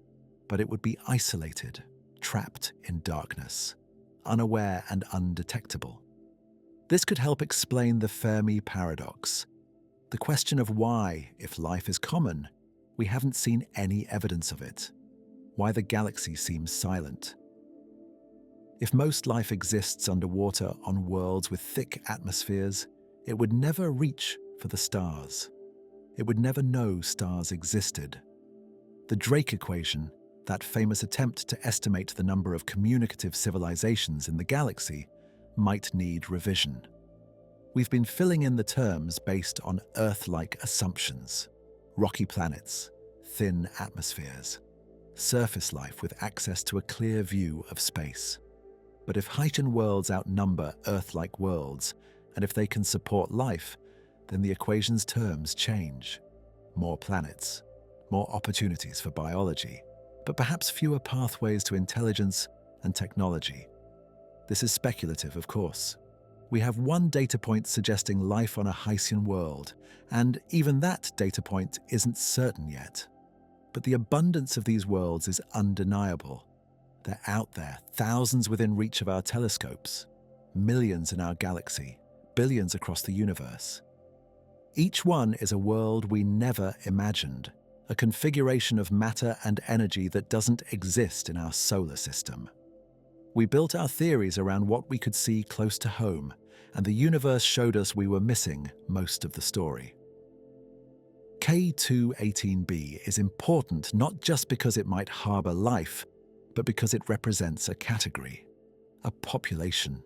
but it would be isolated, trapped in darkness, unaware and undetectable. This could help explain the Fermi paradox, the question of why, if life is common, we haven't seen any evidence of it, why the galaxy seems silent. If most life exists underwater on worlds with thick atmospheres, it would never reach for the stars. It would never know stars existed. The Drake equation, that famous attempt to estimate the number of communicative civilizations in the galaxy, might need revision. We've been filling in the terms based on Earth-like assumptions: rocky planets, thin atmospheres, surface life with access to a clear view of space. But if Haitian worlds outnumber Earth-like worlds, and if they can support life, then the equation's terms change. More planets, more opportunities for biology, but perhaps fewer pathways to intelligence and technology. This is speculative, of course. We have one data point suggesting life on a Haitian world, and even that data point isn't certain yet. But the abundance of these worlds is undeniable. They're out there, thousands within reach of our telescopes, millions in our galaxy, billions across the universe. Each one is a world we never imagined, a configuration of matter and energy that doesn't exist in our solar system. We built our theories around what we could see close to home, and the universe showed us we were missing most of the story. K2-18b is important not just because it might harbor life, but because it represents a category, a population.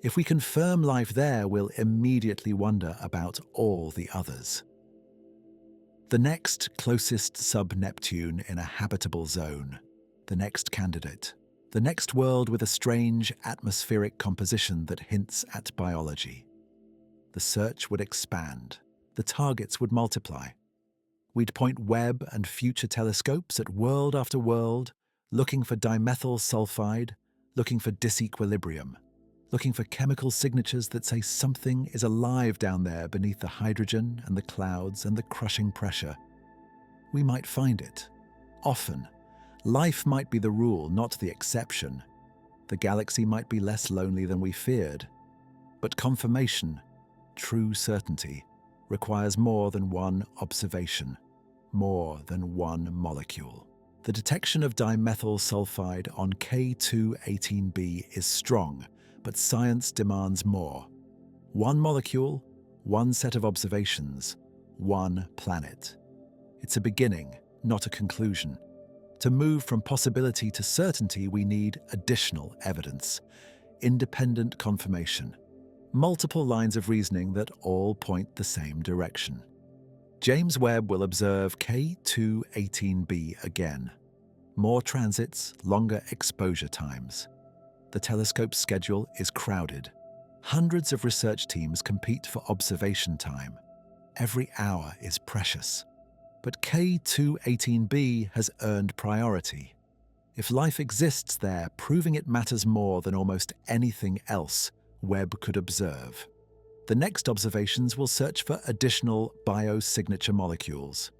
If we confirm life there, we'll immediately wonder about all the others. The next closest sub-Neptune in a habitable zone, the next candidate, the next world with a strange atmospheric composition that hints at biology. The search would expand, the targets would multiply. We'd point Webb and future telescopes at world after world, looking for dimethyl sulfide, looking for disequilibrium, looking for chemical signatures that say something is alive down there beneath the hydrogen and the clouds and the crushing pressure. We might find it. Often. Life might be the rule, not the exception. The galaxy might be less lonely than we feared. But confirmation, true certainty, requires more than one observation, more than one molecule. The detection of dimethyl sulfide on K2-18b is strong, but science demands more. One molecule, one set of observations, one planet. It's a beginning, not a conclusion. To move from possibility to certainty, we need additional evidence, independent confirmation, multiple lines of reasoning that all point the same direction. James Webb will observe K2-18b again. More transits, longer exposure times. The telescope's schedule is crowded. Hundreds of research teams compete for observation time. Every hour is precious. But K2-18b has earned priority. If life exists there, proving it matters more than almost anything else Webb could observe. The next observations will search for additional biosignature molecules.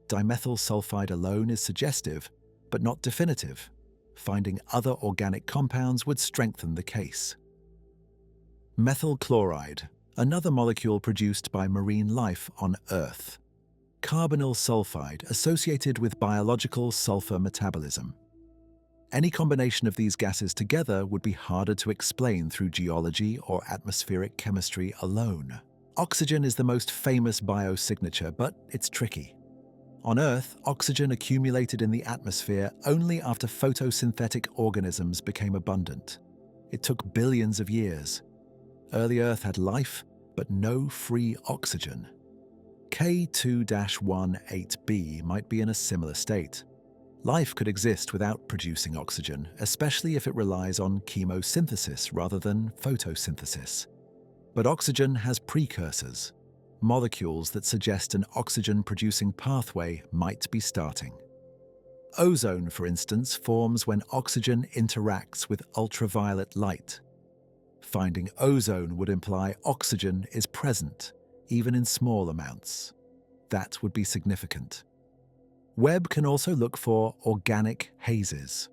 Dimethyl sulfide alone is suggestive, but not definitive. Finding other organic compounds would strengthen the case. Methyl chloride, another molecule produced by marine life on Earth. Carbonyl sulfide associated with biological sulfur metabolism. Any combination of these gases together would be harder to explain through geology or atmospheric chemistry alone. Oxygen is the most famous biosignature, but it's tricky. On Earth, oxygen accumulated in the atmosphere only after photosynthetic organisms became abundant. It took billions of years. Early Earth had life, but no free oxygen. K2-18b might be in a similar state. Life could exist without producing oxygen, especially if it relies on chemosynthesis rather than photosynthesis. But oxygen has precursors, molecules that suggest an oxygen-producing pathway might be starting. Ozone, for instance, forms when oxygen interacts with ultraviolet light. Finding ozone would imply oxygen is present, even in small amounts. That would be significant. Webb can also look for organic hazes,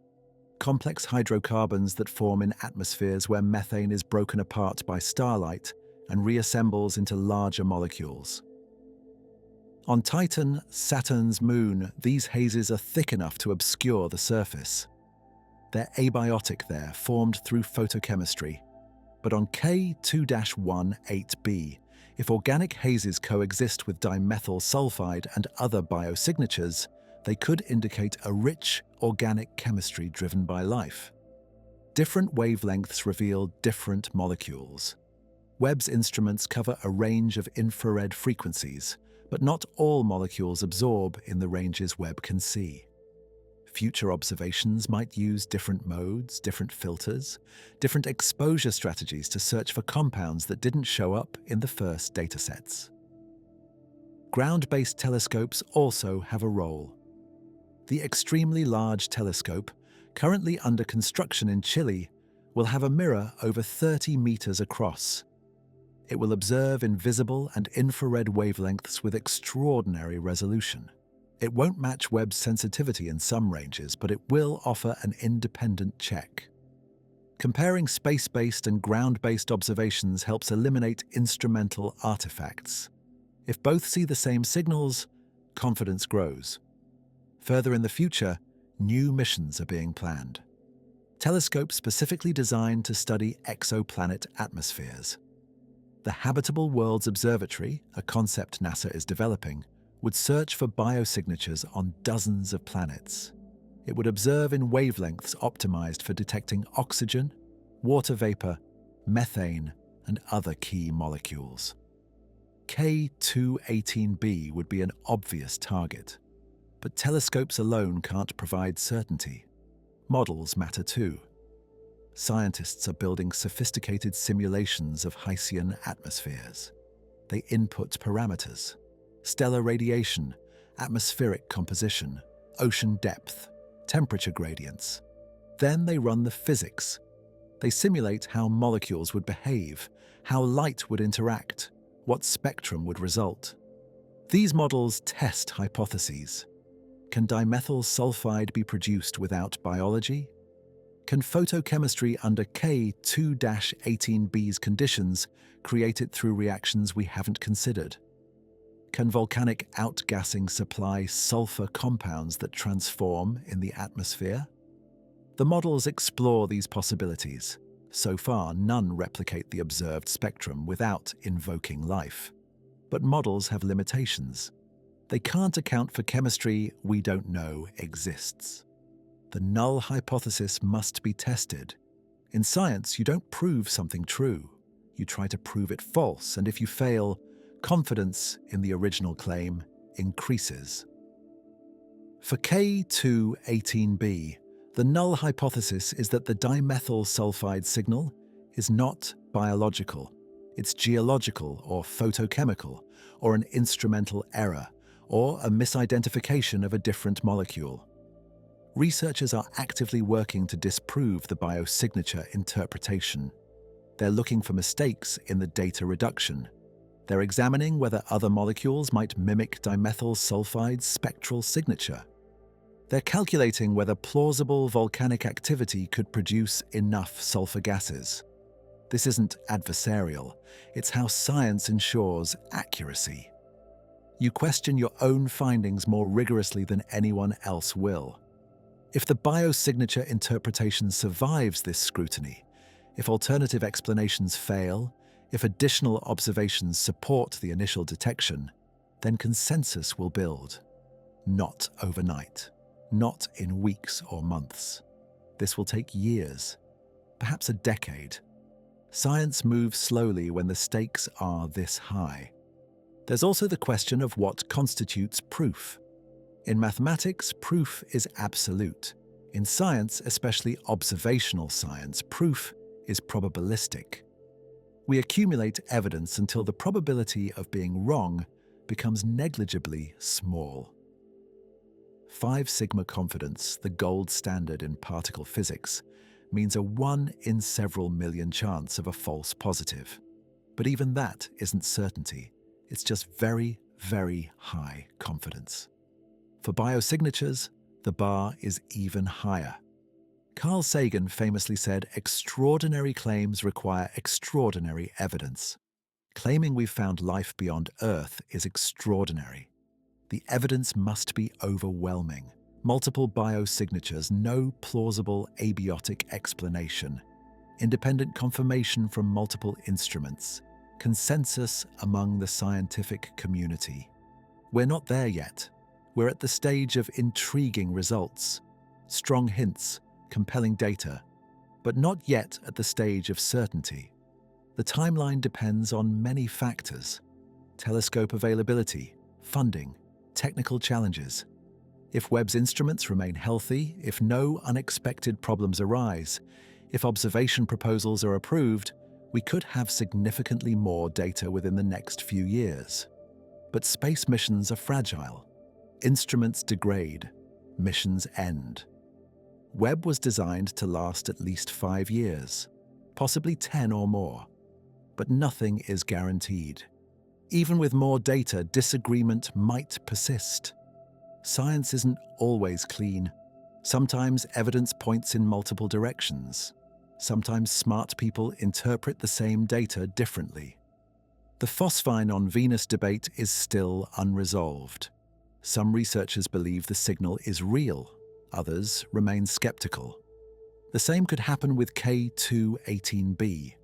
complex hydrocarbons that form in atmospheres where methane is broken apart by starlight and reassembles into larger molecules. On Titan, Saturn's moon, these hazes are thick enough to obscure the surface. They're abiotic there, formed through photochemistry. But on K2-18b, if organic hazes coexist with dimethyl sulfide and other biosignatures, they could indicate a rich organic chemistry driven by life. Different wavelengths reveal different molecules. Webb's instruments cover a range of infrared frequencies, but not all molecules absorb in the ranges Webb can see. Future observations might use different modes, different filters, different exposure strategies to search for compounds that didn't show up in the first datasets. Ground-based telescopes also have a role. The extremely large telescope, currently under construction in Chile, will have a mirror over 30 meters across. It will observe invisible and infrared wavelengths with extraordinary resolution. It won't match Webb's sensitivity in some ranges, but it will offer an independent check. Comparing space-based and ground-based observations helps eliminate instrumental artifacts. If both see the same signals, confidence grows. Further in the future, new missions are being planned. Telescopes specifically designed to study exoplanet atmospheres. The Habitable Worlds Observatory, a concept NASA is developing, would search for biosignatures on dozens of planets. It would observe in wavelengths optimized for detecting oxygen, water vapor, methane, and other key molecules. K2-18b would be an obvious target, but telescopes alone can't provide certainty. Models matter too. Scientists are building sophisticated simulations of Hycean atmospheres. They input parameters: stellar radiation, atmospheric composition, ocean depth, temperature gradients. Then they run the physics. They simulate how molecules would behave, how light would interact, what spectrum would result. These models test hypotheses. Can dimethyl sulfide be produced without biology? Can photochemistry under K2-18b's conditions create it through reactions we haven't considered? Can volcanic outgassing supply sulfur compounds that transform in the atmosphere? The models explore these possibilities. So far, none replicate the observed spectrum without invoking life. But models have limitations. They can't account for chemistry we don't know exists. The null hypothesis must be tested. In science, you don't prove something true. You try to prove it false, and if you fail, confidence in the original claim increases. For K2-18b, the null hypothesis is that the dimethyl sulfide signal is not biological. It's geological or photochemical, or an instrumental error, or a misidentification of a different molecule. Researchers are actively working to disprove the biosignature interpretation. They're looking for mistakes in the data reduction. They're examining whether other molecules might mimic dimethyl sulfide's spectral signature. They're calculating whether plausible volcanic activity could produce enough sulfur gases. This isn't adversarial. It's how science ensures accuracy. You question your own findings more rigorously than anyone else will. If the biosignature interpretation survives this scrutiny, if alternative explanations fail, if additional observations support the initial detection, then consensus will build. Not overnight, not in weeks or months. This will take years, perhaps a decade. Science moves slowly when the stakes are this high. There's also the question of what constitutes proof. In mathematics, proof is absolute. In science, especially observational science, proof is probabilistic. We accumulate evidence until the probability of being wrong becomes negligibly small. 5 sigma confidence, the gold standard in particle physics, means a 1 in several million chance of a false positive. But even that isn't certainty. It's just very, very high confidence. For biosignatures, the bar is even higher. Carl Sagan famously said, "Extraordinary claims require extraordinary evidence." Claiming we've found life beyond Earth is extraordinary. The evidence must be overwhelming. Multiple biosignatures, no plausible abiotic explanation, independent confirmation from multiple instruments, consensus among the scientific community. We're not there yet. We're at the stage of intriguing results, strong hints, compelling data, but not yet at the stage of certainty. The timeline depends on many factors: telescope availability, funding, technical challenges. If Webb's instruments remain healthy, if no unexpected problems arise, if observation proposals are approved, we could have significantly more data within the next few years. But space missions are fragile. Instruments degrade, missions end. Webb was designed to last at least 5 years, possibly 10 or more. But nothing is guaranteed. Even with more data, disagreement might persist. Science isn't always clean. Sometimes evidence points in multiple directions. Sometimes smart people interpret the same data differently. The phosphine on Venus debate is still unresolved. Some researchers believe the signal is real. Others remain skeptical. The same could happen with K2-18b.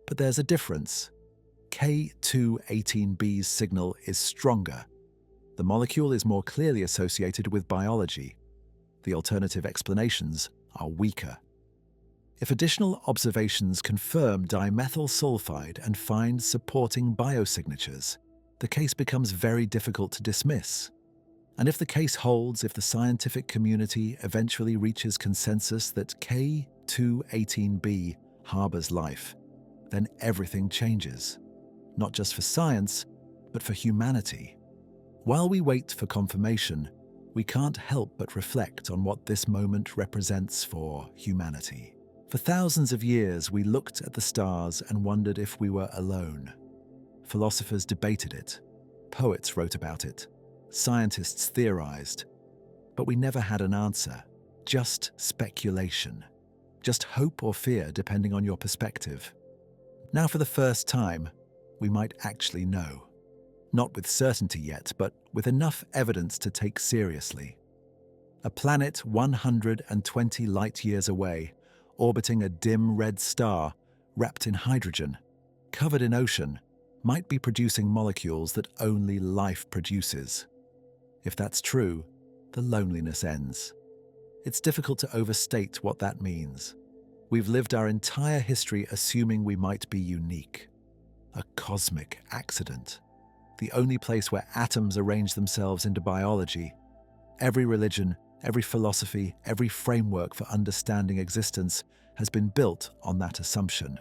But there's a difference. K2-18b's signal is stronger. The molecule is more clearly associated with biology. The alternative explanations are weaker. If additional observations confirm dimethyl sulfide and find supporting biosignatures, the case becomes very difficult to dismiss. And if the case holds, if the scientific community eventually reaches consensus that K2-18b harbors life, then everything changes. Not just for science, but for humanity. While we wait for confirmation, we can't help but reflect on what this moment represents for humanity. For thousands of years, we looked at the stars and wondered if we were alone. Philosophers debated it. Poets wrote about it. Scientists theorized. But we never had an answer. Just speculation. Just hope or fear, depending on your perspective. Now, for the first time, we might actually know. Not with certainty yet, but with enough evidence to take seriously. A planet 120 light-years away, orbiting a dim red star, wrapped in hydrogen, covered in ocean, might be producing molecules that only life produces. If that's true, the loneliness ends. It's difficult to overstate what that means. We've lived our entire history assuming we might be unique. A cosmic accident. The only place where atoms arrange themselves into biology. Every religion, every philosophy, every framework for understanding existence has been built on that assumption.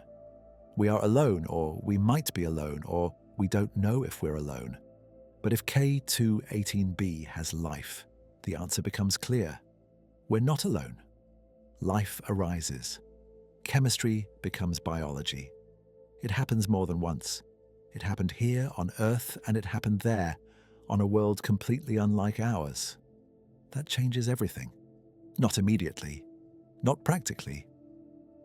We are alone, or we might be alone, or we don't know if we're alone. But if K2-18b has life, the answer becomes clear. We're not alone. Life arises. Chemistry becomes biology. It happens more than once. It happened here on Earth, and it happened there, on a world completely unlike ours. That changes everything. Not immediately. Not practically.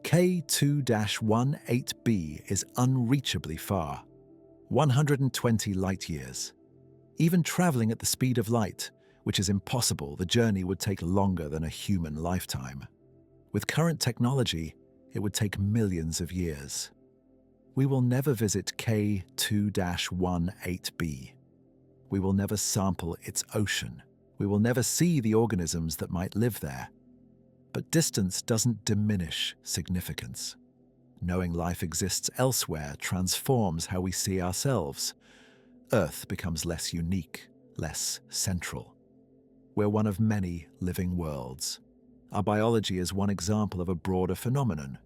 K2-18b is unreachably far. 120 light-years. Even traveling at the speed of light, which is impossible, the journey would take longer than a human lifetime. With current technology, it would take millions of years. We will never visit K2-18b. We will never sample its ocean. We will never see the organisms that might live there. But distance doesn't diminish significance. Knowing life exists elsewhere transforms how we see ourselves. Earth becomes less unique, less central. We're one of many living worlds. Our biology is one example of a broader phenomenon.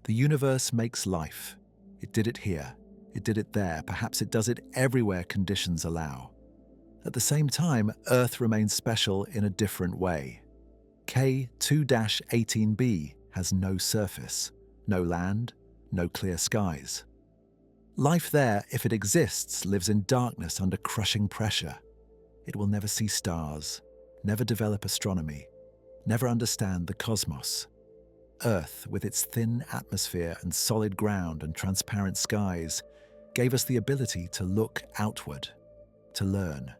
The universe makes life. It did it here. It did it there. Perhaps it does it everywhere conditions allow. At the same time, Earth remains special in a different way. K2-18b has no surface, no land, no clear skies. Life there, if it exists, lives in darkness under crushing pressure. It will never see stars, never develop astronomy, never understand the cosmos. Earth, with its thin atmosphere and solid ground and transparent skies, gave us the ability to look outward, to learn,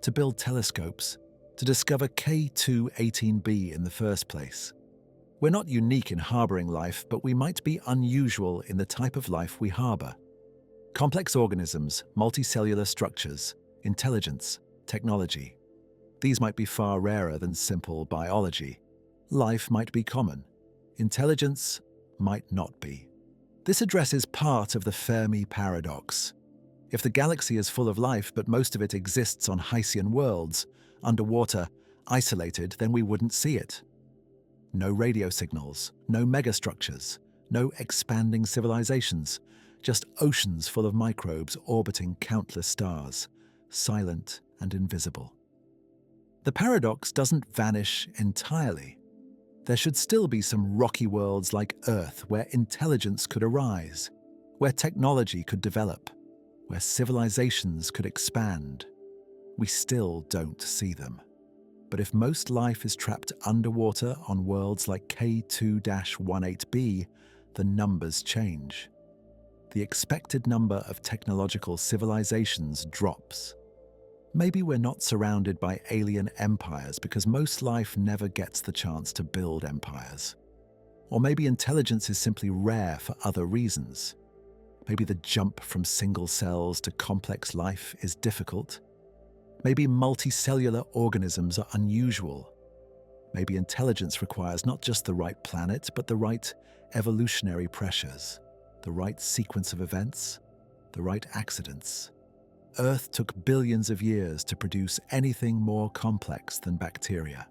to build telescopes, to discover K2-18b in the first place. We're not unique in harboring life, but we might be unusual in the type of life we harbor. Complex organisms, multicellular structures, intelligence, technology. These might be far rarer than simple biology. Life might be common. Intelligence might not be. This addresses part of the Fermi paradox. If the galaxy is full of life, but most of it exists on Hycean worlds, underwater, isolated, then we wouldn't see it. No radio signals, no megastructures, no expanding civilizations, just oceans full of microbes orbiting countless stars, silent and invisible. The paradox doesn't vanish entirely. There should still be some rocky worlds like Earth where intelligence could arise, where technology could develop, where civilizations could expand. We still don't see them. But if most life is trapped underwater on worlds like K2-18b, the numbers change. The expected number of technological civilizations drops. Maybe we're not surrounded by alien empires because most life never gets the chance to build empires. Or maybe intelligence is simply rare for other reasons. Maybe the jump from single cells to complex life is difficult. Maybe multicellular organisms are unusual. Maybe intelligence requires not just the right planet, but the right evolutionary pressures, the right sequence of events, the right accidents. Earth took billions of years to produce anything more complex than bacteria.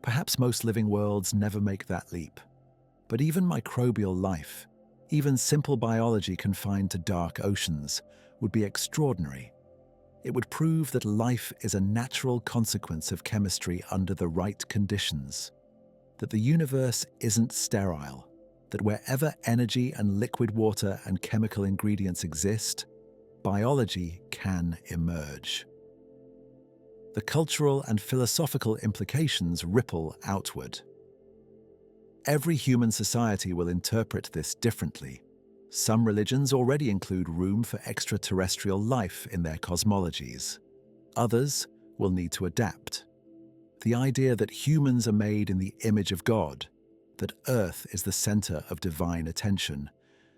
Perhaps most living worlds never make that leap. But even microbial life, even simple biology confined to dark oceans, would be extraordinary. It would prove that life is a natural consequence of chemistry under the right conditions, that the universe isn't sterile, that wherever energy and liquid water and chemical ingredients exist, biology can emerge. The cultural and philosophical implications ripple outward. Every human society will interpret this differently. Some religions already include room for extraterrestrial life in their cosmologies. Others will need to adapt. The idea that humans are made in the image of God, that Earth is the center of divine attention,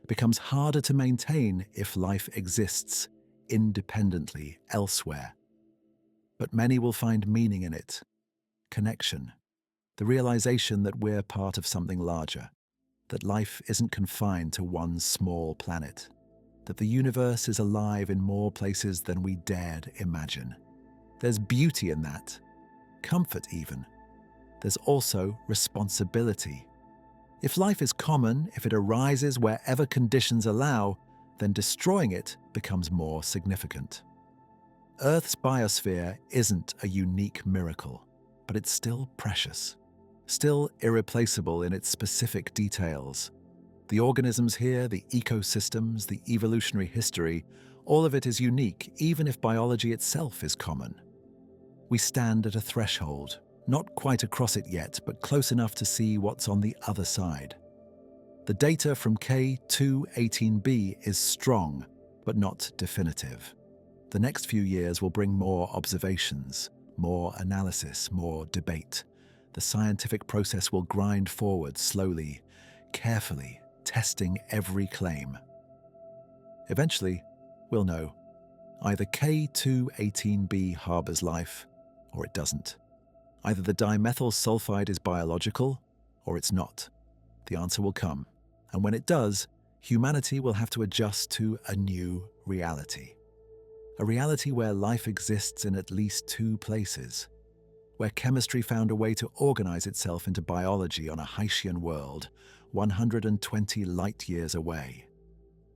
becomes harder to maintain if life exists independently elsewhere. But many will find meaning in it, connection, the realization that we're part of something larger, that life isn't confined to one small planet, that the universe is alive in more places than we dared imagine. There's beauty in that, comfort even. There's also responsibility. If life is common, if it arises wherever conditions allow, then destroying it becomes more significant. Earth's biosphere isn't a unique miracle, but it's still precious, still irreplaceable in its specific details. The organisms here, the ecosystems, the evolutionary history, all of it is unique, even if biology itself is common. We stand at a threshold, not quite across it yet, but close enough to see what's on the other side. The data from K2-18b is strong, but not definitive. The next few years will bring more observations, more analysis, more debate. The scientific process will grind forward slowly, carefully, testing every claim. Eventually, we'll know. Either K2-18b harbors life, or it doesn't. Either the dimethyl sulfide is biological, or it's not. The answer will come, and when it does, humanity will have to adjust to a new reality. A reality where life exists in at least two places, where chemistry found a way to organize itself into biology on a Hycean world, 120 light-years away.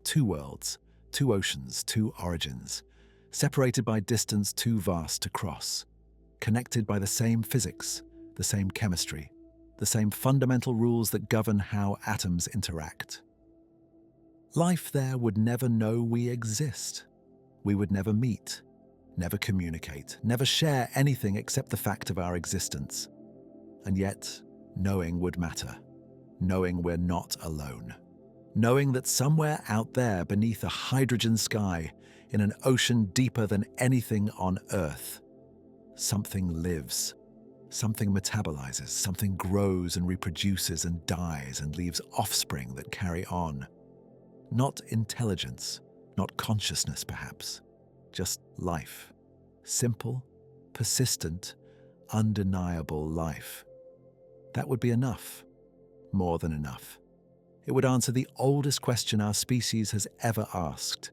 Two worlds, two oceans, two origins, separated by distance too vast to cross, connected by the same physics, the same chemistry, the same fundamental rules that govern how atoms interact. Life there would never know we exist. We would never meet, never communicate, never share anything except the fact of our existence. And yet, knowing would matter. Knowing we're not alone. Knowing that somewhere out there beneath a hydrogen sky, in an ocean deeper than anything on Earth, something lives. Something metabolizes, something grows and reproduces and dies and leaves offspring that carry on. Not intelligence, not consciousness perhaps, just life. Simple, persistent, undeniable life. That would be enough, more than enough. It would answer the oldest question our species has ever asked.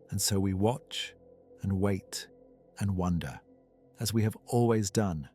And so we watch and wait and wonder, as we have always done.